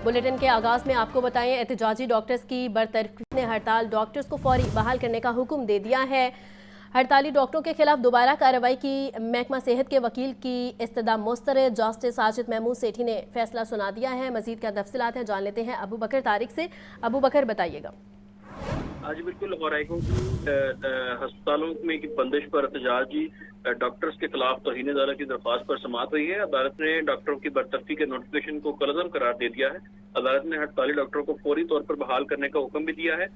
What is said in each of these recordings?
Bulletin के आगाज में आपको बताएं, एहतजाजी डॉक्टर्स की बरतरफी ने हड़ताल डॉक्टर्स को फौरी बहाल करने का हुक्म दे दिया है। हड़ताली डॉक्टरों के खिलाफ दोबारा कार्रवाई की महकमा सेहत के वकील की इस्तदा मुस्तरद जस्टिस साजिद महमूद सेठी ने फैसला सुना दिया है। मजीद क्या तफसीलात हैं जान लेते हैं अबू बकर तारिक से। अबू बकर बताइएगा। आज बिल्कुल लाहौर अस्पतालों में की बंदिश पर एहतजाजी डॉक्टर्स के खिलाफ तौहीन अदालत की दरख्वास्त पर समाअत हुई है। अदालत ने डॉक्टरों की बरतरफी के नोटिफिकेशन को कलअदम करार दे दिया है। अदालत ने हड़ताली डॉक्टरों को फौरी तौर पर बहाल करने का हुक्म भी दिया है,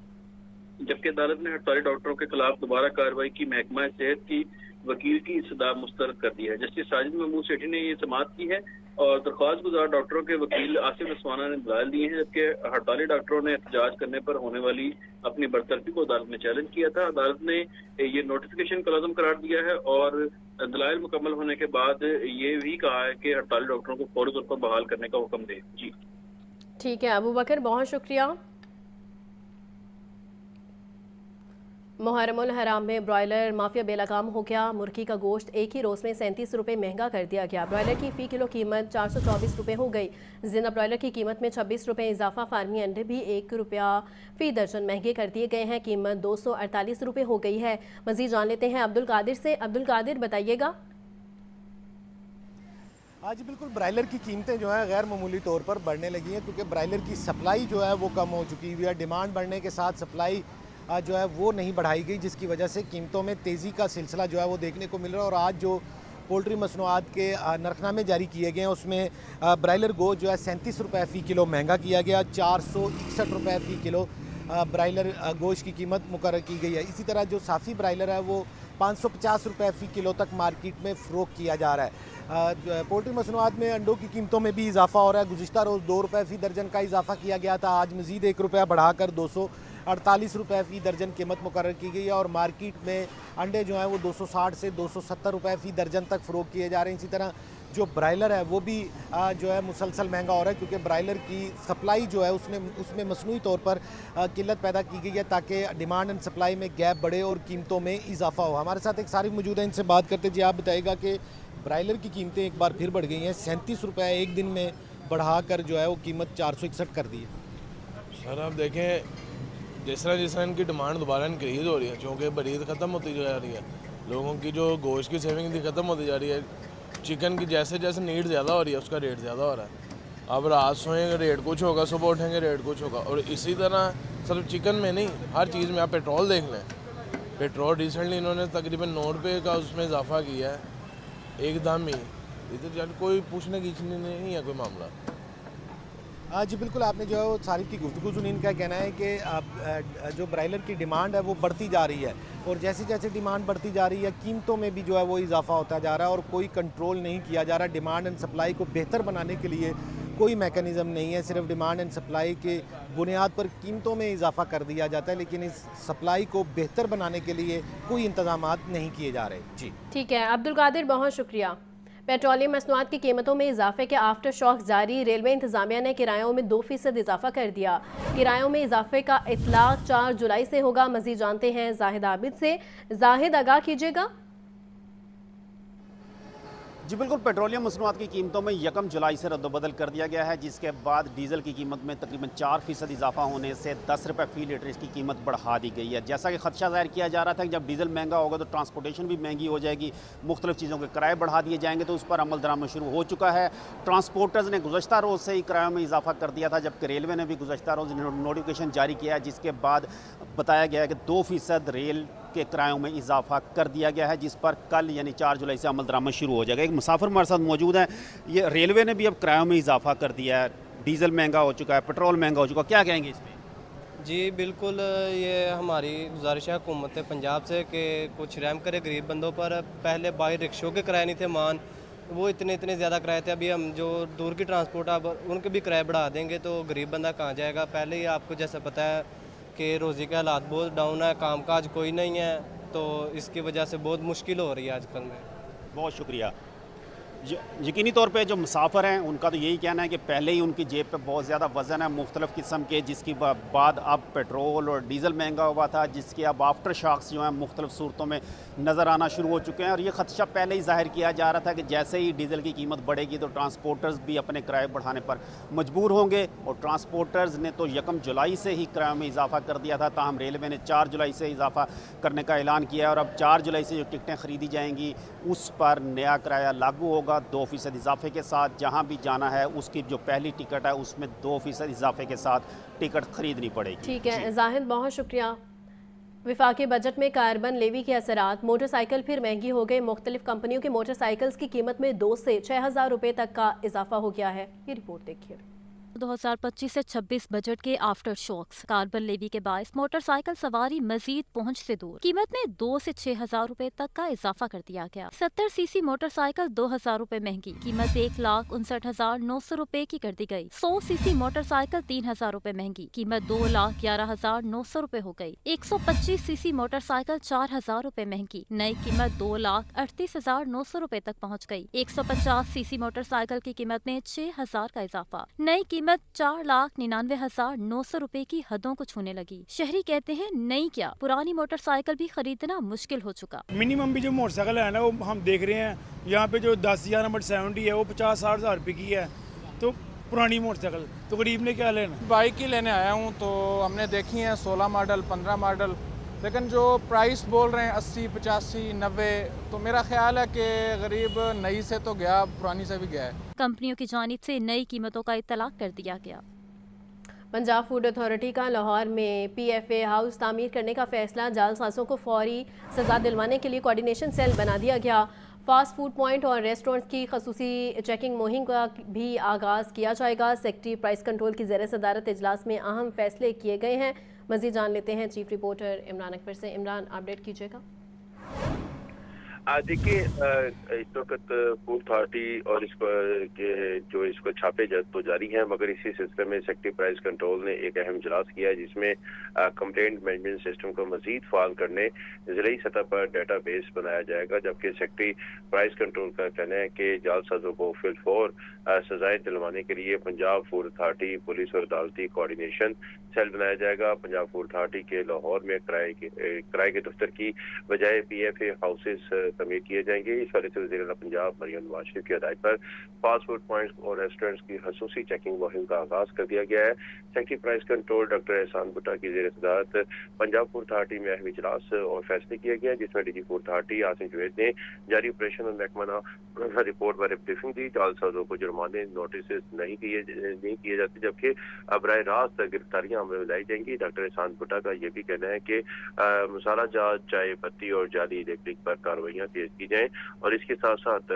जबकि अदालत ने हड़ताली डॉक्टरों के खिलाफ दोबारा कार्रवाई की महकमा सेहत की वकील की इस्तदा मुस्तरद कर दी है। जस्टिस साजिद महमूद सेठी ने ये समाअत की है और दरख्वास्त गुजार डॉक्टरों के वकील आसिफ उस्माना ने दलाल दिए हैं, जबकि हड़ताली डॉक्टरों ने एहतजाज करने पर होने वाली अपनी बरतरफी को अदालत में चैलेंज किया था। अदालत ने ये नोटिफिकेशन कलअदम करार दिया है और दलाइल मुकम्मल होने के बाद ये भी कहा है कि हड़ताली डॉक्टरों को फौरी तौर पर बहाल करने का हुक्म दे। जी ठीक है अबू बकर, बहुत शुक्रिया। मुहर्रमुल हराम में ब्रॉयलर माफिया बेलगाम हो गया। मुर्गी का गोश्त एक ही रोज़ में 37 रुपये महंगा कर दिया गया। ब्रॉयलर की फ़ी किलो कीमत 424 रुपये हो गई। जिंदा ब्रॉयलर की कीमत में 26 रुपये इजाफा। फार्मी अंडे भी 1 रुपया फ़ी दर्जन महंगे कर दिए गए हैं। कीमत 248 रुपये हो गई है। मज़ीद जान लेते हैं अब्दुल कादिर से। अब्दुल कादिर बताइएगा। आज बिल्कुल ब्रायलर की कीमतें जो है गैर मामूली तौर पर बढ़ने लगी हैं, क्योंकि ब्रायलर की सप्लाई जो है वो कम हो चुकी हुई है। डिमांड बढ़ने के साथ सप्लाई जो है वो नहीं बढ़ाई गई, जिसकी वजह से कीमतों में तेज़ी का सिलसिला जो है वो देखने को मिल रहा है। और आज जो पोल्ट्री मसनूआत के नरखनामे जारी किए गए हैं उसमें ब्रायलर गोश्त जो है 37 रुपये फ़ी किलो महंगा किया गया। 461 रुपये फ़ी किलो ब्रायलर गोश्त की कीमत मुकर्रर की गई है। इसी तरह जो साफ़ी ब्रायलर है वो 550 रुपये फ़ी किलो तक मार्केट में फ़रोख्त किया जा रहा है। पोल्ट्री मसनूआत में अंडों की कीमतों में भी इजाफा हो रहा है। गुज़िश्ता रोज़ 2 रुपये फ़ी दर्जन का इजाफा किया गया था, आज मज़ीद 1 रुपया बढ़ाकर 248 रुपये फ़ी दर्जन कीमत मुकर्रर की गई है। और मार्केट में अंडे जो हैं वो 260 से 270 रुपये फ़ी दर्जन तक फ़रोख्त किए जा रहे हैं। इसी तरह जो ब्रायलर है वो भी जो है मुसलसल महंगा हो रहा है, क्योंकि ब्रायलर की सप्लाई जो है उसमें मसनूई तौर पर किल्लत पैदा की गई है, ताकि डिमांड एंड सप्लाई में गैप बढ़े और कीमतों में इजाफा हो। हमारे साथ एक सारिफ मौजूद है, इनसे बात करते जी। आप बताइएगा कि ब्रायलर की कीमतें एक बार फिर बढ़ गई हैं, 37 रुपये एक दिन में बढ़ाकर जो है वो कीमत 461 कर दी है। सर आप देखें, जिस तरह इनकी डिमांड दोबारा इंक्रीज़ हो रही है, चूँकि बरीद ख़त्म होती जा रही है, लोगों की जो गोश्त की सेविंग थी ख़त्म होती जा रही है, चिकन की जैसे जैसे नीड ज़्यादा हो रही है उसका रेट ज़्यादा हो रहा है। अब रात सोएंगे रेट कुछ होगा, सुबह उठेंगे रेट कुछ होगा। और इसी तरह सिर्फ चिकन में नहीं, हर चीज़ में आप पेट्रोल देख लें, पेट्रोल रिसेंटली इन्होंने तकरीबन 9 रुपये का उसमें इजाफा किया है एकदम ही। इधर कोई पूछने की नहीं है कोई मामला। जी बिल्कुल, आपने जो है वो सारिफ की गुफ्तगू सुनी। इनका कहना है कि जो ब्रायलर की डिमांड है वो बढ़ती जा रही है, और जैसे जैसे डिमांड बढ़ती जा रही है कीमतों में भी जो है वो इजाफा होता जा रहा है, और कोई कंट्रोल नहीं किया जा रहा। डिमांड एंड सप्लाई को बेहतर बनाने के लिए कोई मैकेनिज़्म नहीं है, सिर्फ डिमांड एंड सप्लाई के बुनियाद पर कीमतों में इजाफा कर दिया जाता है, लेकिन इस सप्लाई को बेहतर बनाने के लिए कोई इंतजामात नहीं किए जा रहे। जी ठीक है अब्दुल कादिर, बहुत शुक्रिया। पेट्रोलियम मसनूआत की कीमतों में इजाफे के आफ्टर शॉक जारी। रेलवे इंतजामिया ने किरायों में 2% इजाफा कर दिया। किरायों में इजाफे का इतलाक 4 जुलाई से होगा। मजीद जानते हैं जाहिद आबिद से। जाहिद, आगाह कीजिएगा। जी बिल्कुल, पेट्रोलियम मसनूआत की कीमतों में 1 जुलाई से रद्दबदल कर दिया गया है, जिसके बाद डीजल की कीमत में तकरीबन 4% इजाफा होने से 10 रुपये फ़ी लीटर इसकी कीमत बढ़ा दी गई है। जैसा कि खदशा ज़ाहिर किया जा रहा था कि जब डीजल महंगा होगा तो ट्रांसपोर्टेशन भी महंगी हो जाएगी, मुख्तलिफ चीज़ों के किराए बढ़ा दिए जाएंगे, तो उस पर अमल दरामद शुरू हो चुका है। ट्रांसपोर्टर्स ने गुज़श्ता रोज़ से ही किरायों में इजाफा कर दिया था, जबकि रेलवे ने भी गुज़श्ता रोज़ नोटिफिकेशन जारी किया है, जिसके बाद बताया गया है कि 2% रेल के किरायों में इजाफा कर दिया गया है, जिस पर कल यानी 4 जुलाई से अमल दरामद शुरू हो जाएगा। एक मुसाफिर हमारे साथ मौजूद हैं। ये रेलवे ने भी अब किरायों में इजाफा कर दिया है, डीजल महंगा हो चुका है, पेट्रोल महंगा हो चुका है, क्या कहेंगे इसमें? जी बिल्कुल, ये हमारी गुजारिश है हुकूमत पंजाब से कि कुछ रहम करे गरीब बंदों पर। पहले बाहर रिक्शों के किराए नहीं थे मान, वो इतने इतने ज़्यादा किराए थे। अभी हम जो दूर की ट्रांसपोर्ट अब उनके भी किराए बढ़ा देंगे तो गरीब बंदा कहाँ जाएगा। पहले ही आपको जैसा पता है कि रोज़ी के हालात बहुत डाउन है, कामकाज कोई नहीं है, तो इसकी वजह से बहुत मुश्किल हो रही है आजकल में। बहुत शुक्रिया। यकीनी तौर पे जो मुसाफिर हैं उनका तो यही कहना है कि पहले ही उनकी जेब पे बहुत ज़्यादा वज़न है मुख्तलिफ़ किस्म के, जिसकी बाद अब पेट्रोल और डीज़ल महंगा हुआ था, जिसके अब आफ्टर शॉक्स जो हैं मुख्तलिफ़ सूरतों में नज़र आना शुरू हो चुके हैं। और ये ख़दशा पहले ही ज़ाहिर किया जा रहा था कि जैसे ही डीज़ल की कीमत बढ़ेगी तो ट्रांसपोर्टर्स भी अपने किराए बढ़ाने पर मजबूर होंगे, और ट्रांसपोर्टर्स ने तो 1 जुलाई से ही किराए में इजाफा कर दिया था। ताहम रेलवे ने 4 जुलाई से इजाफा करने का ऐलान किया है, और अब 4 जुलाई से जो टिकटें ख़रीदी जाएंगी उस पर नया किराया लागू होगा 2% इजाफे के साथ। जहां भी जाना है उसकी जो पहली टिकट है उसमें 2% इजाफे के साथ टिकट खरीदनी पड़ेगी। ठीक है जाहिद, बहुत शुक्रिया। विफाकी बजट में कार्बन लेवी के असरात, मोटरसाइकिल फिर महंगी हो गई। मुख्तलिफ कंपनियों की मोटरसाइकिल्स की कीमत में 2 से 6,000 रुपये तक का इजाफा हो गया है। ये रिपोर्ट देखिए। 2025 से 26 बजट के आफ्टर शॉक्स, कार्बन लेवी के बायस मोटरसाइकिल सवारी मजीद पहुंच से दूर। कीमत में 2 से 6,000 रुपए तक का इजाफा कर दिया गया। 70 सीसी मोटरसाइकिल 2,000 रुपए महंगी, कीमत 1,59,900 रुपए की कर दी गई। 100 सीसी मोटरसाइकिल 3,000 रुपए महंगी, कीमत 2,11,900 रुपए हो गई। 125 सीसी मोटरसाइकिल 4,000 रुपए महंगी, नई कीमत 2,38,900 रुपए तक पहुँच गई। 150 सीसी मोटरसाइकिल की कीमत में 6,000 का इजाफा, नई कीमत 4,99,900 रुपए की हदों को छूने लगी। शहरी कहते हैं नई क्या पुरानी मोटरसाइकिल भी खरीदना मुश्किल हो चुका। मिनिमम भी जो मोटरसाइकिल है ना वो हम देख रहे हैं यहाँ पे जो 10,000 नंबर 70 है वो 50-60 हज़ार रुपये की है, तो पुरानी मोटरसाइकिल तो गरीब ने क्या लेना। बाइक ही लेने आया हूँ, तो हमने देखी है 16 मॉडल 15 मॉडल, लेकिन जो प्राइस बोल रहे हैं 80, 85, 90, तो मेरा ख्याल है कि गरीब नई से तो गया, पुरानी से भी गया है। कंपनियों की जानिब से नई कीमतों का इत्तलाक कर दिया गया। पंजाब फूड अथॉरिटी का लाहौर में PFA हाउस तामीर करने का फैसला, जालसाजों को फौरी सजा दिलवाने के लिए कोऑर्डिनेशन सेल बना दिया गया। फास्ट फूड पॉइंट और रेस्टोरेंट्स की खसूसी चेकिंग मुहिम का भी आगाज़ किया जाएगा। सेक्रेटरी प्राइस कंट्रोल की ज़ेर सदारत इजलास में अहम फैसले किए गए हैं। मज़ीद जान लेते हैं चीफ रिपोर्टर इमरान अकबर से। इमरान, अपडेट कीजिएगा। देखिए, इस वक्त फूड अथॉरिटी और इस पर जो इसको छापे तो जारी हैं, मगर इसी सिलसिले में सेक्रेटरी प्राइस कंट्रोल ने एक अहम इजलास किया है जिसमें कंप्लेंट मैनेजमेंट सिस्टम को मजीद फाल करने ज़िली सतह पर डाटा बेस बनाया जाएगा। जबकि सेक्रेटरी प्राइस कंट्रोल का कहना है कि जालसाजों को फिलफौर सजाएं दिलवाने के लिए पंजाब फूड अथॉरिटी, पुलिस और अदालती कोऑर्डिनेशन सेल बनाया जाएगा। पंजाब फूड अथॉरिटी के लाहौर में किराए के दफ्तर की बजाय PFA हाउसेस तमीर किए जाएंगे। इस वाले से वज़ीर-ए-आला पंजाब मरियम नवाज शरीफ की हिदायत पर फास्ट फूड पॉइंट्स और रेस्टोरेंट्स की खसूसी चेकिंग मुहिम का आगाज कर दिया गया है। सेक्रेटरी प्राइस कंट्रोल डॉक्टर एहसान भुट्टा की ज़ेर सदारत पंजाब फूड अथॉरिटी में अहम इजलास और फैसले किए गए, जिसमें DG food authority Asim Juvaid ने जारी ऑपरेशन और महकमाना रिपोर्ट बारे ब्रीफिंग दी। जालसाजों को जुर्माने नोटिस नहीं किए जाते, जबकि बराह रास्त गिरफ्तारियां अमल में लाई जाएंगी। डॉक्टर एहसान भुट्टा का यह भी कहना है कि मसाला जात, चाय पत्ती और जाली इलेक्ट्रिक पर कार्रवाइयाँ तेज की जाएं, और इसके साथ साथ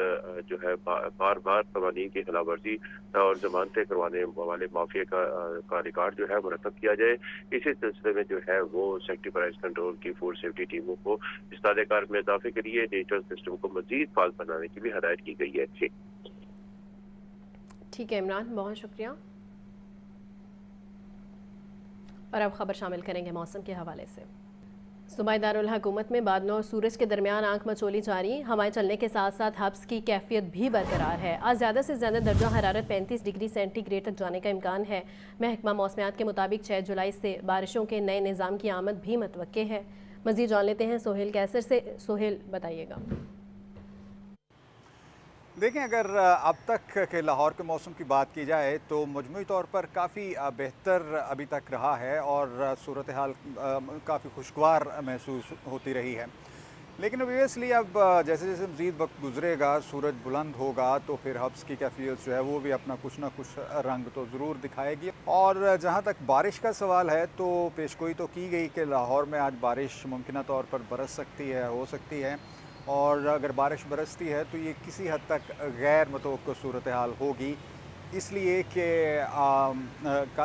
जो है बार बार कवानीन की खिलाफ वर्जी और जमानतें करवाने वाले माफिया का रिकॉर्ड जो है मुरतब किया जाए। इसी सिलसिले में जो है वो सेक्रेटरी प्राइस कंट्रोल की फूड सेफ्टी टीमों को इस्तादे कार में इजाफे के लिए डिजिटल सिस्टम को मजीद फाल बनाने की भी हदायत की गई है। ठीक है इमरान, बहुत शुक्रिया। और अब खबर शामिल करेंगे मौसम के हवाले से। सूबाई दारुल हुकूमत में बादलों और सूरज के दरमियान आंख मचोली जारी, हवाएं चलने के साथ साथ हब्स की कैफियत भी बरकरार है। आज ज़्यादा से ज़्यादा दर्जा हरारत 35 डिग्री सेंटीग्रेड तक जाने का इम्कान है। महकमा मौसमियात के मुताबिक 6 जुलाई से बारिशों के नए निज़ाम की आमद भी मुतवक्के है। मज़ीद जान लेते हैं सोहेल कैसर से। सोहेल, बताइएगा। देखें, अगर अब तक के लाहौर के मौसम की बात की जाए तो मजमूई तौर पर काफ़ी बेहतर अभी तक रहा है और सूरत हाल काफ़ी खुशगवार महसूस होती रही है। लेकिन ऑब्वियसली अब जैसे जैसे मज़ीद वक्त गुजरेगा, सूरज बुलंद होगा, तो फिर हब्स की कैफियत जो है वो भी अपना कुछ ना कुछ रंग तो ज़रूर दिखाएगी। और जहाँ तक बारिश का सवाल है तो पेशगोई तो की गई कि लाहौर में आज बारिश मुमकिन तौर पर बरस सकती है, हो सकती है, और अगर बारिश बरसती है तो ये किसी हद तक गैर मुतवक्किल सूरत हाल होगी, इसलिए कि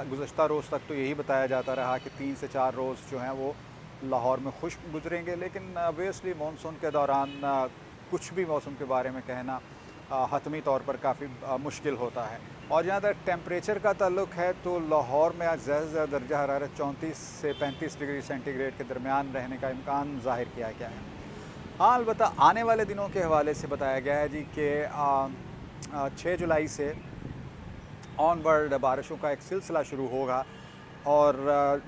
गुज़श्ता रोज़ तक तो यही बताया जाता रहा कि 3 से 4 रोज़ जो हैं वो लाहौर में खुश्क गुजरेंगे। लेकिन ऑब्वियसली मानसून के दौरान कुछ भी मौसम के बारे में कहना हतमी तौर पर काफ़ी मुश्किल होता है। और जहाँ तक टेम्परेचर का ताल्लुक है तो लाहौर में आज ज़्यादा से ज़्यादा दर्जा हरारत 34 से 35 डिग्री सेंटीग्रेड के दरमियान रहने का इम्कान ज़ाहिर किया गया है। हाँ, अलबत्ता आने वाले दिनों के हवाले से बताया गया है जी कि 6 जुलाई से ऑनवर्ड बारिशों का एक सिलसिला शुरू होगा और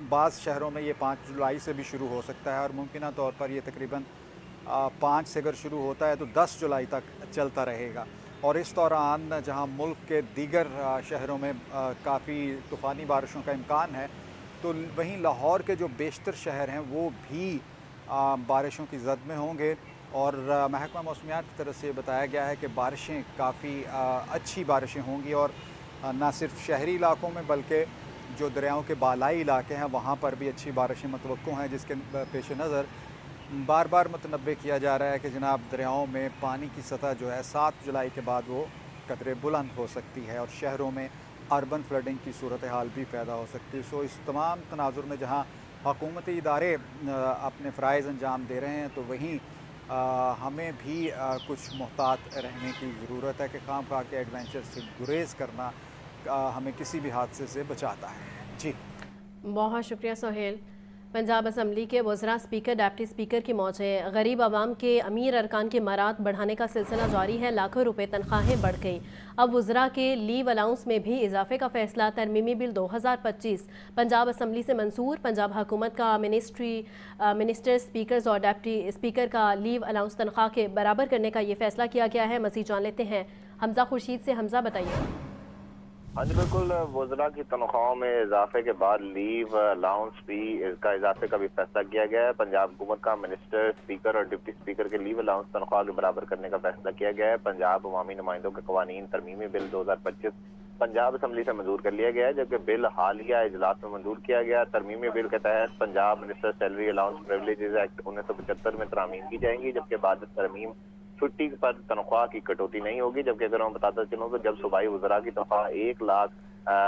बाज़ शहरों में ये 5 जुलाई से भी शुरू हो सकता है और मुमकिन तौर पर ये तकरीबन 5 से अगर शुरू होता है तो 10 जुलाई तक चलता रहेगा। और इस दौरान जहां मुल्क के दीगर शहरों में काफ़ी तूफ़ानी बारिशों का इम्कान है, तो वहीं लाहौर के जो बेशतर शहर हैं वो भी बारिशों की जद में होंगे। और महकमा मौसमियात की तरफ से बताया गया है कि बारिशें काफ़ी अच्छी बारिशें होंगी और न सिर्फ शहरी इलाकों में बल्कि जो दरियाओं के बालाई इलाके हैं वहाँ पर भी अच्छी बारिशें मतवक्को हैं, जिसके पेश नज़र बार बार मुतनब्बे किया जा रहा है कि जनाब दरियाओं में पानी की सतह जो है 7 जुलाई के बाद वो कदरे बुलंद हो सकती है और शहरों में अर्बन फ्लडिंग की सूरत हाल भी पैदा हो सकती है। सो इस तमाम तनाजुर में जहाँ हुकूमती इदारे अपने फ़राइज़ अंजाम दे रहे हैं तो वहीं हमें भी कुछ मुहतात रहने की ज़रूरत है कि खाम खा के एडवेंचर से गुरेज करना हमें किसी भी हादसे से बचाता है। जी बहुत शुक्रिया सोहेल। पंजाब असम्बली के वज़रा स्पीकर डिप्टी स्पीकर की मौज है। गरीब आवाम के अमीर अरकान के मरात बढ़ाने का सिलसिला जारी है। लाखों रुपए तनख्वाहें बढ़ गई। अब वज़रा के लीव अलाउंस में भी इजाफे का फैसला। तरमीमी बिल 2025 पंजाब असम्बली से मंसूर। पंजाब हुकूमत का मिनिस्टर स्पीकर्स और डिप्टी स्पीकर का लीव अलाउंस तनख्वाह के बराबर करने का ये फैसला किया गया है। मज़ीद जान लेते हैं हमजा खुर्शीद से। हमजा बताइए। हाँ जी बिल्कुल, वज़रा की तनख्वाहों में इजाफे के बाद लीव अलाउंस भी इसका इजाफे का भी फैसला किया गया है। पंजाब हुकूमत का मिनिस्टर स्पीकर और डिप्टी स्पीकर के लीव अलाउंस तनख्वाह के बराबर करने का फैसला किया गया है। पंजाब अवामी नुमाइंदों के कवानीन तरमीमी बिल 2025 पंजाब असम्बली से मंजूर कर लिया गया है, जबकि बिल हालिया इजलास में मंजूर किया गया। तरमीमी बिल के तहत Punjab minister salary allowance privileges act 1975 में तरमीम की जाएंगी, जबकि बाद तरमीम छुट्टी पर तनख्वाह की कटौती नहीं होगी। जबकि अगर मैं बताता चलूँ तो जब सूबाई वज़रा की तनख्वाह 1 लाख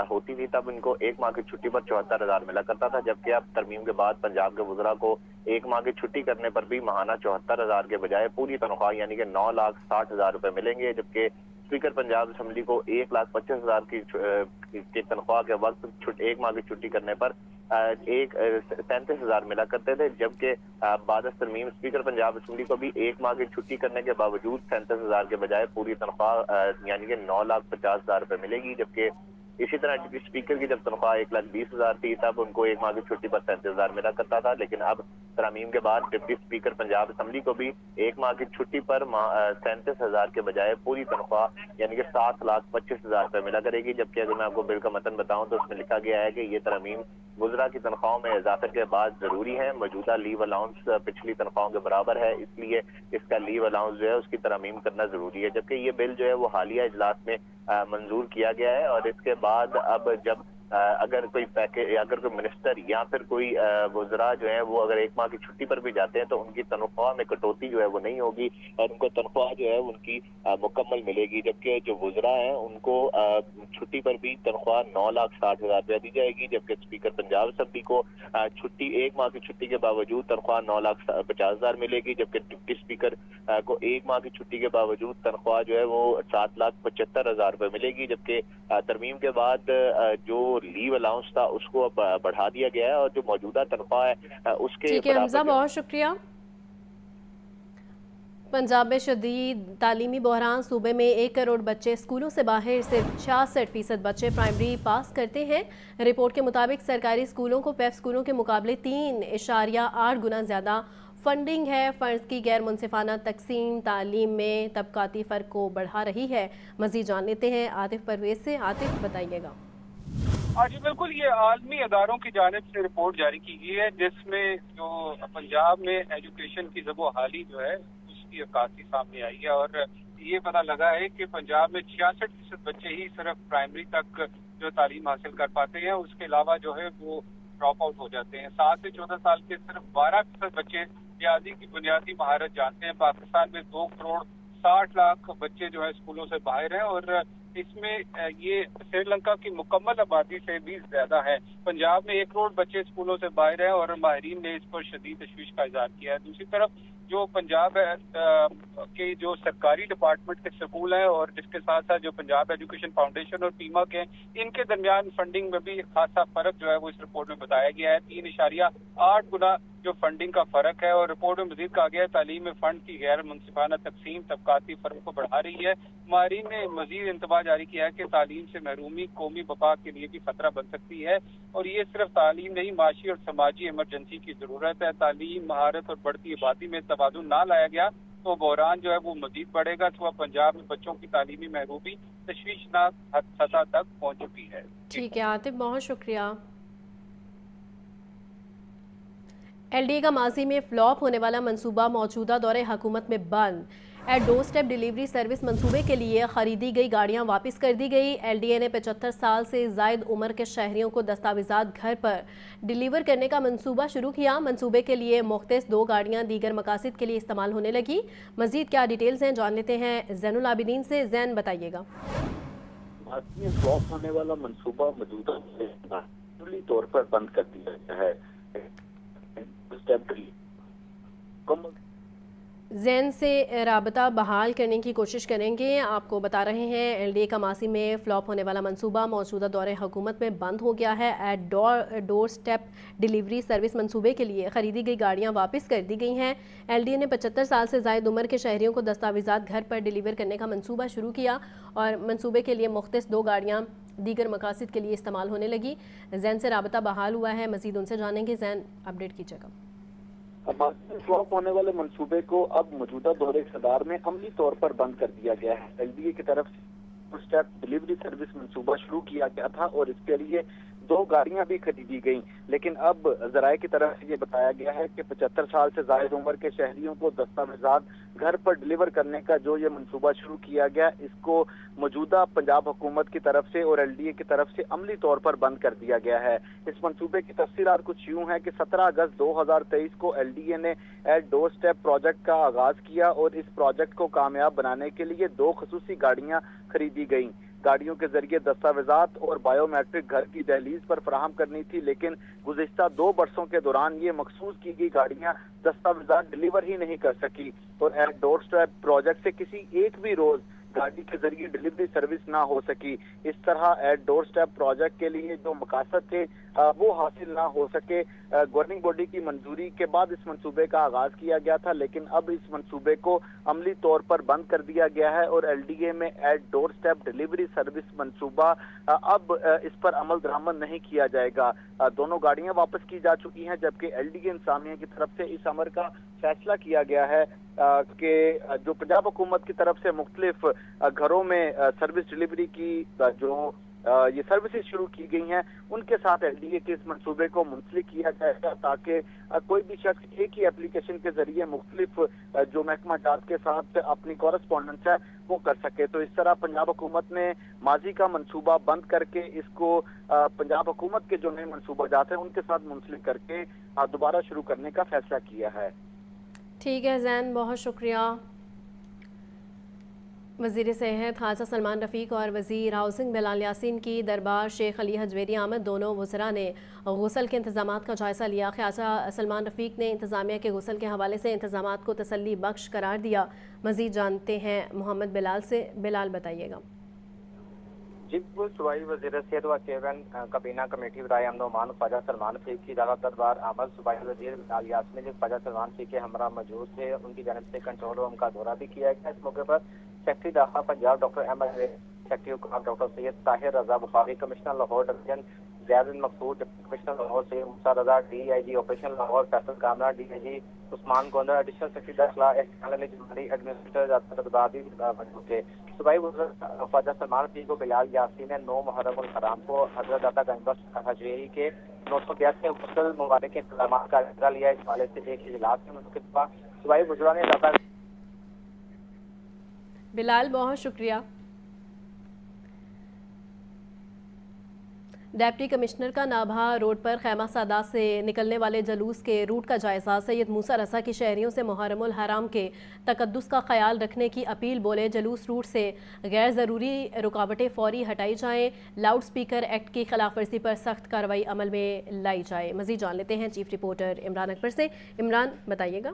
होती थी तब इनको 1 माह की छुट्टी पर 74,000 मिला करता था, जबकि अब तरमीम के बाद पंजाब के वज़रा को 1 माह की छुट्टी करने पर भी माहाना 74,000 के बजाय पूरी तनख्वाह यानी कि 9,60,000 रुपए मिलेंगे। जबकि स्पीकर पंजाब असम्बली को 1,25,000 की तनख्वाह के वक्त 1 माह की छुट्टी करने पर 37,000 मिला करते थे, जबकि बाद तरमीम स्पीकर पंजाब असम्बली को भी 1 माह की छुट्टी करने के बावजूद 37,000 के बजाय पूरी तनख्वाह यानी कि 9,50,000 रुपए मिलेगी। जबकि इसी तरह डिप्टी स्पीकर की जब तनख्वाह 1,20,000 थी तब उनको 1 माह की छुट्टी पर 37,000 मिला करता था, लेकिन अब तरमीम के बाद डिप्टी स्पीकर पंजाब असम्बली को भी 1 माह की छुट्टी पर 37,000 के बजाय पूरी तनख्वाह यानी कि 7,25,000 रुपए मिला करेगी। जबकि अगर मैं आपको बिल का मतन बताऊं तो उसमें लिखा गया है कि ये तरमीम वज़रा की तनख्वाहों में इजाफे के बाद जरूरी है। मौजूदा लीव अलाउंस पिछली तनख्वाहों के बराबर है, इसलिए इसका लीव अलाउंस जो है उसकी तरमीम करना जरूरी है। जबकि ये बिल जो है वो हालिया इजलास में मंजूर किया गया है और इसके बाद अब जब अगर कोई मिनिस्टर या फिर कोई वज़रा जो है वो अगर 1 माह की छुट्टी पर भी जाते हैं तो उनकी तनख्वाह में कटौती जो है वो नहीं होगी और उनको तनख्वाह जो है उनकी मुकम्मल मिलेगी। जबकि जो वज़रा हैं उनको छुट्टी पर भी तनख्वाह 9,60,000 रुपया दी जाएगी, जबकि स्पीकर पंजाब असम्बली को छुट्टी 1 माह की छुट्टी के बावजूद तनख्वाह 9,50,000 मिलेगी, जबकि डिप्टी स्पीकर को 1 माह की छुट्टी के बावजूद तनख्वाह जो है वो 7,75,000 रुपये मिलेगी। जबकि तरमीम के बाद जो लीव अलाउंस था उसको अब बढ़ा दिया गया है और जो मौजूदा तनख्वाह है उसके ठीक है हमजा, बहुत शुक्रिया। पंजाब में शदीद तालीमी बहरान। सूबे में 1 करोड़ बच्चे स्कूलों से बाहर, सिर्फ 66% बच्चे प्राइमरी पास करते हैं। रिपोर्ट के मुताबिक सरकारी स्कूलों को पैफ स्कूलों के मुकाबले 3.8 गुना ज़्यादा फंडिंग है। फ़र्ज की गैर मुनसिफाना तकसीम तालीम में तबकाती फ़र्क को बढ़ा रही है। मज़ीद जान लेते हैं आतिफ परवेज से। आतिफ बताइएगा। जी बिल्कुल, ये आलमी अदारों की जानिब से रिपोर्ट जारी की गई है जिसमें जो पंजाब में एजुकेशन की ज़बोहाली जो है उसकी अक्कासी सामने आई है और ये पता लगा है कि पंजाब में 66% बच्चे ही सिर्फ प्राइमरी तक जो तालीम हासिल कर पाते हैं, उसके अलावा जो है वो ड्रॉप आउट हो जाते हैं। 7 से 14 साल के सिर्फ 12% बच्चे रियाजी की बुनियादी महारत जानते हैं। पाकिस्तान में 2 करोड़ 60 लाख बच्चे जो है स्कूलों से बाहर हैं और इसमें ये श्रीलंका की मुकम्मल आबादी से भी ज्यादा है। पंजाब में 1 करोड़ बच्चे स्कूलों से बाहर हैं और माहिरीन ने इस पर शदीद तशवीश का इजहार किया है। दूसरी तरफ जो पंजाब के जो सरकारी डिपार्टमेंट के स्कूल हैं और जिसके साथ साथ जो पंजाब एजुकेशन फाउंडेशन और पीमा के इनके दरमियान फंडिंग में भी खासा फर्क जो है वो इस रिपोर्ट में बताया गया है। 3.8 गुना जो फंडिंग का फर्क है। और रिपोर्ट में मजीद कहा गया है तालीम में फंड की गैर मुनसिफाना तकसीम तबकाती फर्क को बढ़ा रही है। माहिरीन ने मजीद इंतबाह जारी किया है कि तालीम से महरूमी कौमी वफा के लिए भी खतरा बन सकती है। और ये सिर्फ तालीम नहीं, माशी और समाजी इमरजेंसी की जरूरत है। तालीम, महारत और बढ़ती आबादी में तबादुल ना लाया गया तो बहरान जो है वो मजीद बढ़ेगा। तो पंजाब में बच्चों की तालीमी महरूमी तशवीशनाक सतह तक पहुँच चुकी है। ठीक है आतिफ, बहुत शुक्रिया। एलडीए का माजी में फ्लॉप होने वाला मंसूबा मौजूदा दौरे हुकूमत में बंद। At doorstep delivery service मंसूबे के लिए खरीदी गई गाड़ियां वापस कर दी गई। एलडीए ने 75 साल से जायद उम्र के शहरियों को दस्तावेजात घर पर डिलीवर करने का मंसूबा शुरू किया। मंसूबे के लिए मुख्तलिफ 2 गाड़ियां दीगर मकासद के लिए इस्तेमाल होने लगी। मजीद क्या डिटेल्स हैं जान लेते हैं जैनुल आबिदीन से। जैन बताइएगा। फ्लॉप होने वाला मंसूबा मौजूदा तौर पर बंद कर दिया गया है। जैन से राबता बहाल करने की कोशिश करेंगे। आपको बता रहे हैं एलडीए का मासी में फ्लॉप होने वाला मंसूबा मौजूदा दौरे हुकूमत में बंद हो गया है। At doorstep delivery service मंसूबे के लिए खरीदी गई गाड़ियां वापस कर दी गई हैं। एलडीए ने 75 साल से जायद उम्र के शहरियों को दस्तावेजात घर पर डिलीवर करने का मंसूबा शुरू किया और मंसूबे के लिए मुख्तलिफ 2 गाड़ियाँ दीगर मकासद के लिए इस्तेमाल होने लगी। जैन से राबता बहाल हुआ है, मजीद उनसे जानेंगे। जैन, अपडेट कीजिएगा। फ्लॉप होने वाले मंसूबे को अब मौजूदा दौरे इक़्तिदार में अमली तौर पर बंद कर दिया गया है। एलडीए की तरफ से स्टेप डिलीवरी सर्विस मंसूबा शुरू किया गया था और इसके लिए 2 गाड़ियां भी खरीदी गईं, लेकिन अब ज़राए की तरफ से ये बताया गया है कि 75 साल से जायद उम्र के शहरियों को दस्तावेजात घर पर डिलीवर करने का जो ये मंसूबा शुरू किया गया, इसको मौजूदा पंजाब हुकूमत की तरफ से और एलडीए की तरफ से अमली तौर पर बंद कर दिया गया है। इस मंसूबे की तफसीलात कुछ यूं है कि 17 अगस्त 2023 को एलडीए ने एट डोर स्टेप प्रोजेक्ट का आगाज किया और इस प्रोजेक्ट को कामयाब बनाने के लिए 2 खसूसी गाड़ियां खरीदी गईं। गाड़ियों के जरिए दस्तावेजात और बायोमेट्रिक घर की दहलीज पर फराहम करनी थी, लेकिन गुज़िश्ता 2 बरसों के दौरान ये मखसूस की गई गाड़ियां दस्तावेजात डिलीवर ही नहीं कर सकी और एट डोर स्टेप प्रोजेक्ट से किसी एक भी रोज गाड़ी के जरिए डिलीवरी सर्विस ना हो सकी। इस तरह एट डोर स्टेप प्रोजेक्ट के लिए जो मकासद थे वो हासिल ना हो सके। गवर्निंग बॉडी की मंजूरी के बाद इस मंसूबे का आगाज किया गया था, लेकिन अब इस मंसूबे को अमली तौर पर बंद कर दिया गया है और एलडीए में at doorstep delivery service मंसूबा अब इस पर अमल दरामद नहीं किया जाएगा। दोनों गाड़ियां वापस की जा चुकी हैं, जबकि एलडीए इंतजामिया की तरफ से इस अमर का फैसला किया गया है कि जो पंजाब हुकूमत की तरफ से मुख्तलिफ घरों में सर्विस डिलीवरी की जो ये सर्विसेज शुरू की गई हैं, उनके साथ एलडीए के इस मंसूबे को मुंसलिक किया जाएगा ताकि कोई भी शख्स एक ही एप्लीकेशन के जरिए मुख्तलिफ जो महकमा जात के साथ अपनी कॉरेस्पॉन्डेंस है वो कर सके। तो इस तरह पंजाब हुकूमत ने माजी का मंसूबा बंद करके इसको पंजाब हुकूमत के जो नए मंसूबा जात हैं उनके साथ मुंसलिक करके दोबारा शुरू करने का फैसला किया है। ठीक है जैन, बहुत शुक्रिया। वज़ीर सेहत ख्वाजा सलमान रफ़ीक और वज़ीर हाउसिंग बिलाल यासीन की दरबार शेख अली हजवेरी आमद दोनों वज़रा ने गुसल के इंतज़ामात का जायज़ा लिया। ख्वाजा सलमान रफ़ीक ने इंतज़ामिया के गुसल के हवाले से इंतज़ामात को तसल्ली बख्श करार दिया। मज़ीद जानते हैं मोहम्मद बिलाल से। बिलाल, बताइएगा। जी बिल्कुल, सूबाई वज़ीर सेहत व चेयरमैन काबीना कमेटी बराए अमन ओमान ख्वाजा सलमान रफ़ीक की दावत दरबार आमद सूबाई वज़ीर बिलाल यासीन ने ख्वाजा सलमान रफ़ीक के हमरा मौजूद थे, उनकी जानिब से कंट्रोल रूम का दौरा भी किया गया। इस मौके पर सेक्रेटरी दाखिला पंजाब डॉक्टर अहमद, सेक्रेटरी हुकूमत doctor Syed Tahir Raza Bukhari, commissioner Lahore division Zaid Maqsood, commissioner Lahore Syed Musa Raza, DIG operation Lahore Faisal Kamra, DIG Usman Gonda, additional secretary दाखिला एडमिनिस्ट्रेटर मौजूद थे। सूबाई वज़ीर ख्वाजा सलमान रफ़ीक को बिलाल यासीन ने 9 मुहर्रम उल हराम को हज़रत दाता गंज हजवेरी के 982 गुस्ल मुबारक के इंतजाम का जायज़ा लिया। इस हवाले से एक इजलास में मुनक़िद हुआ। सूबाई वज़रा ने दाता बिलाल, बहुत शुक्रिया। डिप्टी कमिश्नर का नाभा रोड पर खैमा सादात से निकलने वाले जलूस के रूट का जायजा। सैयद मूसा रसा की शहरियों से मुहर्रम उल हराम के तकद्दुस का ख्याल रखने की अपील। बोले जलूस रूट से गैर ज़रूरी रुकावटें फौरी हटाई जाएँ, लाउड स्पीकर एक्ट की खिलाफ वर्जी पर सख्त कार्रवाई अमल में लाई जाए। मज़ीद जान लेते हैं चीफ रिपोर्टर इमरान अकबर से। इमरान, बताइएगा।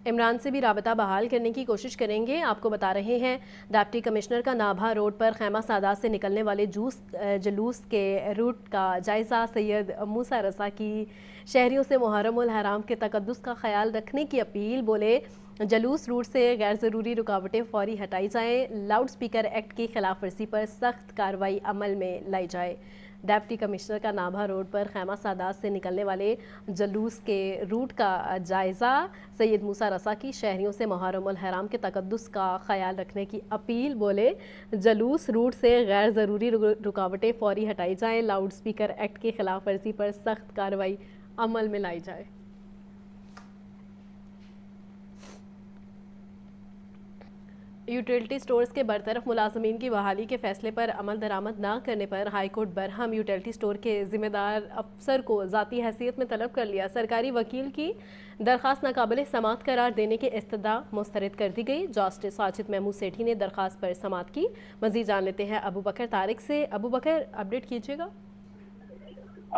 इमरान से भी राबता बहाल करने की कोशिश करेंगे। आपको बता रहे हैं डिप्टी कमिश्नर का नाभा रोड पर खैमा सादात से निकलने वाले जुलूस के रूट का जायज़ा। सैयद मूसा रसा की शहरियों से मुहर्रम उल हराम के तकद्दुस का ख्याल रखने की अपील। बोले जुलूस रूट से गैर ज़रूरी रुकावटें फौरी हटाई जाएँ। लाउड स्पीकर एक्ट की खिलाफ वर्जी पर सख्त कार्रवाई अमल में लाई जाए। डिप्टी कमिश्नर का नाभा रोड पर खैमा सादात से निकलने वाले जुलूस के रूट का जायज़ा। सैयद मूसा रसा की शहरियों से मुहर्रम उल हराम के तकद्दुस का ख्याल रखने की अपील। बोले जुलूस रूट से गैर ज़रूरी रुकावटें फौरी हटाई जाएँ। लाउड स्पीकर एक्ट की खिलाफ वर्जी पर सख्त कार्रवाई अमल में लाई जाए। यूटिलिटी स्टोर्स के बरतरफ मुलाजमीन की बहाली के फैसले पर अमल दरामद न करने पर हाईकोर्ट बरहम। यूटिलिटी स्टोर के जिम्मेदार अफसर को ज़ाती हैसियत में तलब कर लिया। सरकारी वकील की दरख्वास्त नाकाबिल समाअत करार देने की इस्तदा मुस्तरद कर दी गई। जस्टिस साजिद महमूद सेठी ने दरख्वास्त पर समाअत की। मज़ीद जान लेते हैं अबू बकर तारिक से। अबू बकर, अपडेट कीजिएगा।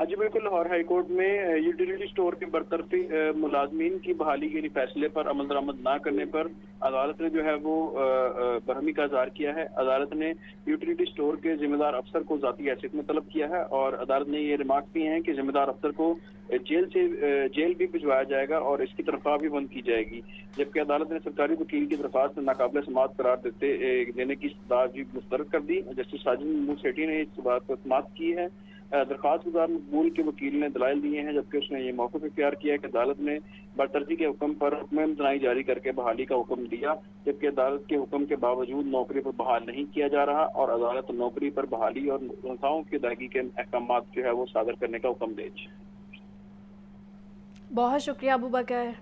जी बिल्कुल, लाहौर हाईकोर्ट में यूटिलिटी स्टोर के बरतरफी मुलाजमीन की बहाली के फैसले पर अमल दरामद ना करने पर अदालत ने जो है वो बरहमी का इज़हार किया है। अदालत ने यूटिलिटी स्टोर के जिम्मेदार अफसर को ज़ाती हैसियत में तलब किया है और अदालत ने ये रिमार्क किए हैं कि जिम्मेदार अफसर को जेल भी भिजवाया जाएगा और इसकी तनख्वाह भी बंद की जाएगी। जबकि अदालत ने सरकारी वकील की दरख्वास्त नाकाबिल समाअत करार देने की इस्तदा भी मुस्तरद कर दी। जस्टिस साजिद महमूद सेठी ने इस बात पर समाअत की है। दरख्वास्त गुजार मकबूल के वकील ने दलाइल दिए हैं, जबकि उसने ये मौक़िफ़ इख्तियार किया है कि अदालत ने बरतरफी के हुक्म पर हुक्म इम्तनाई जारी करके बहाली का हुक्म दिया, जबकि अदालत के हुक्म के बावजूद नौकरी पर बहाल नहीं किया जा रहा और अदालत नौकरी पर बहाली और तनख्वाहों की अदायगी के अहकाम जो है वो सादर करने का हुक्म दे। बहुत शुक्रिया अबू बकर।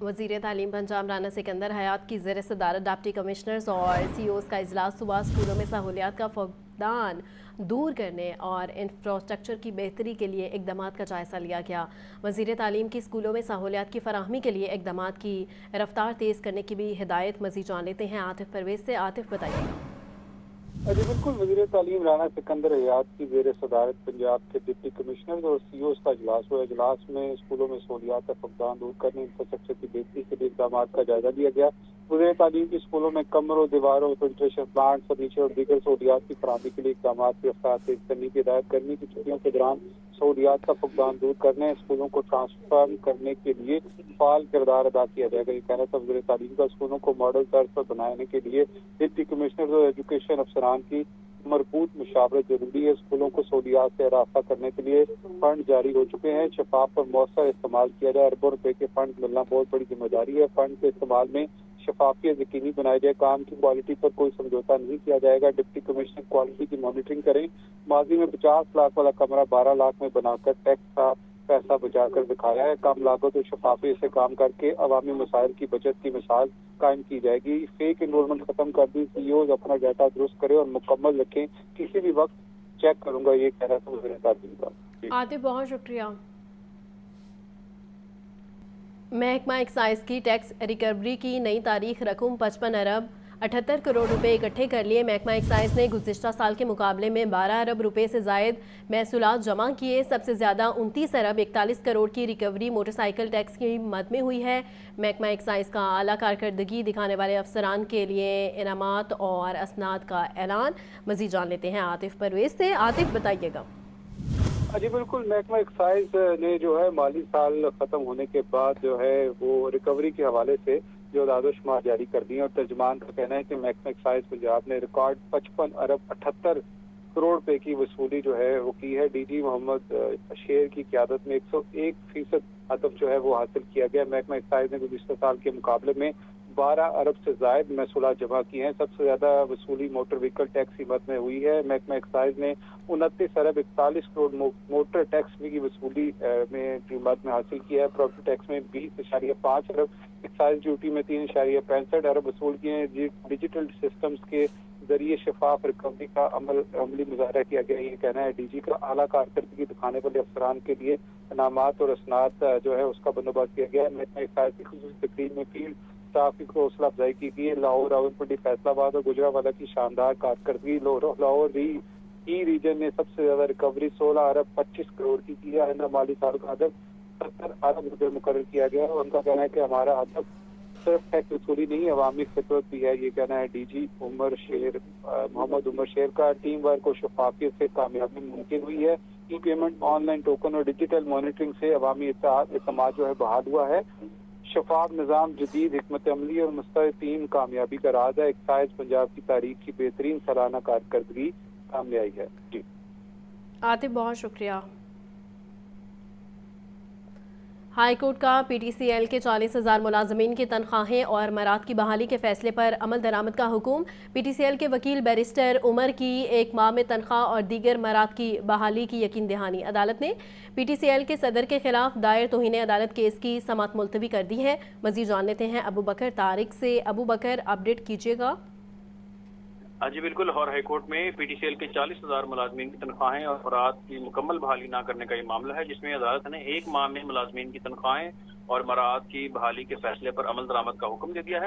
वज़ीर तालीम पंजाब राना सिकंदर हयात की ज़ेर सदारत डिप्टी कमिश्नर्स और CEOs का इजलास सुबह स्कूलों में सहूलियात का फुकदान दूर करने और इंफ्रास्ट्रक्चर की बेहतरी के लिए इकदाम का जायज़ा लिया गया। वज़ीर तालीम की स्कूलों में सहूलियात की फराहमी के लिए इकदाम की रफ्तार तेज़ करने की भी हिदायत। मज़ीद जान लेते हैं आतिफ परवेज़ से। आतिफ, बताइए। जी बिल्कुल, वज़ीर तालीम राना सिकंदर हयात की ज़ेर सदारत पंजाब के डिप्टी कमिश्नर और CEOs का इजलास हुआ। इजलास में स्कूलों में सहूलियात का फुकदान दूर करने, इंफ्रास्ट्रक्चर की बेहतरी के लिए इकदाम का जायजा लिया गया। वज़ीर तालीम की स्कूलों में कमरों, दीवारों, फिल्ट्रेशन प्लांट, फर्नीचर और दीगर सहूलियात की फराहमी के लिए इकदाम की रफ्तार तेज करने की हिदायत। गर्मी की छुट्टियों के दौरान सहूलियात का फुकदान दूर करने, स्कूलों को ट्रांसफॉर्म करने के लिए फाल किरदार अदा किया जाएगा। ये कहना था वज़ीर तालीम का। स्कूलों को मॉडल तर्ज पर बनाने के लिए डिप्टी कमिश्नर और एजुकेशन अफसरान की मरबूत मुशावरत जरूरी है। स्कूलों को सहूलियात से रास्ता करने के लिए फंड जारी हो चुके हैं। शफाफ और मौसर इस्तेमाल किया जाए। अरबों रुपए के फंड मिलना बहुत बड़ी जिम्मेदारी है। फंड के इस्तेमाल में शफाफियत यकीनी बनाई जाए। काम की क्वालिटी पर कोई समझौता नहीं किया जाएगा। डिप्टी कमिश्नर क्वालिटी की मॉनिटरिंग करें। माजी में 50 लाख वाला कमरा 12 लाख में बनाकर टैक्स का पैसा बचाकर दिखाया है। कम लागत और शफाफियत से काम करके अवामी मसाइल की बचत की मिसाल कायम की जाएगी। फेक एनरोलमेंट खत्म कर दी। CEOs अपना डाटा दुरुस्त करें और मुकम्मल रखें। किसी भी वक्त चेक करूंगा, ये कह रहा था वज़ीर तालीम का। आतिफ, बहुत शुक्रिया। महकमा एक्साइज की टैक्स रिकवरी की नई तारीख रकम 55 अरब 78 करोड़ रुपए इकट्ठे कर लिए। महकमा एक्साइज ने गुज़िश्ता साल के मुकाबले में 12 अरब रुपए से जायद महसूलात जमा किए। सबसे ज़्यादा 29 अरब 41 करोड़ की रिकवरी मोटरसाइकिल टैक्स की मद में हुई है। महकमा एक्साइज का आला कारकर्दगी दिखाने वाले अफसरान के लिए इनामात और असनाद का ऐलान। मज़ीद जान लेते हैं आतिफ परवेज़ से। आतिफ, बताइएगा। जी बिल्कुल, महकमा एक्साइज ने जो है माली साल खत्म होने के बाद जो है वो रिकवरी के हवाले से जो दादोशुमार जारी कर दिए और तर्जुमान का कहना है कि महकमा एक्साइज पंजाब ने रिकॉर्ड 55 अरब 78 करोड़ रुपए की वसूली जो है वो की है। DG मोहम्मद शेर की क़यादत में 101% हदफ जो है वो हासिल किया गया। महकमा एक्साइज ने गुज़िश्ता साल के मुकाबले में 12 अरब से जायद महसूलात जमा किए हैं। सबसे ज्यादा वसूली मोटर व्हीकल टैक्स की मद में हुई है। महकमा एक्साइज ने 29 अरब 41 करोड़ मोटर टैक्स की वसूली में कीमत में हासिल किया है। प्रॉपर्टी टैक्स में 20.5 अरब, एक्साइज ड्यूटी में 3.65 अरब वसूल किए हैं। डिजिटल सिस्टम्स के जरिए शफाफ रिकवरी का अमली मुजाहरा किया गया। ये कहना है DG का। आला कारकर्दगी दिखाने वाले अफसरान के लिए इनामात और असनाद जो है उसका बंदोबस्त किया गया है। महकमा एक्साइज की खुसूसी तकरीर में फील्ड स्टाफ की हौसला अफजाई की गई है। लाहौर, रावलपिंडी, फैसलाबाद और गुजरावाला की शानदार कारकर्दगी। लाहौर रीजन ने सबसे ज्यादा रिकवरी 16 अरब 25 करोड़ की है। आइंदा माली साल का हदफ 70 अरब रुपये मुकर्रर किया गया है। उनका कहना है कि हमारा हदफ सिर्फ टैक्स वसूली नहीं, अवामी खिदमत भी है। ये कहना है डीजी मोहम्मद उमर शेर का। टीम वर्क और शफाफियत से कामयाबी मुमकिन हुई है। ई पेमेंट, ऑनलाइन टोकन और डिजिटल मॉनिटरिंग से अवामी इत्तेमाद जो है बहाल हुआ है। शफाफ निज़ाम, जदीद हिकमत अमली और मुस्तैद टीम कामयाबी का राज है। एक्साइज पंजाब की तारीख की बेहतरीन सालाना कारकर्दगी सामने आई है। जी आतिफ, बहुत शुक्रिया। हाई कोर्ट का PTCL के 40,000 मुलाजमीन की तनख्वाहें और मराद की बहाली के फैसले पर अमल दरामद का हुक्म। PTCL के वकील बैरिस्टर उमर की 1 माह में तनख्वाह और दीगर मराद की बहाली की यकीन दहानी। अदालत ने PTCL के सदर के खिलाफ दायर तौहीन अदालत केस की समाअत मुलतवी कर दी है। मजीद जान लेते हैं अबू बकर तारिक से। अबू बकर, अपडेट कीजिएगा। जी बिल्कुल, लाहौर हाईकोर्ट में PTCL के 40,000 मुलाजमीन की तनख्वाहें और मराद की मुकम्मल बहाली न करने का ये मामला है, जिसमें अदालत ने 1 माह में मुलाजमीन की तनख्वाहें और मराद की बहाली के फैसले पर अमल दरामद का हुक्म दे दिया है।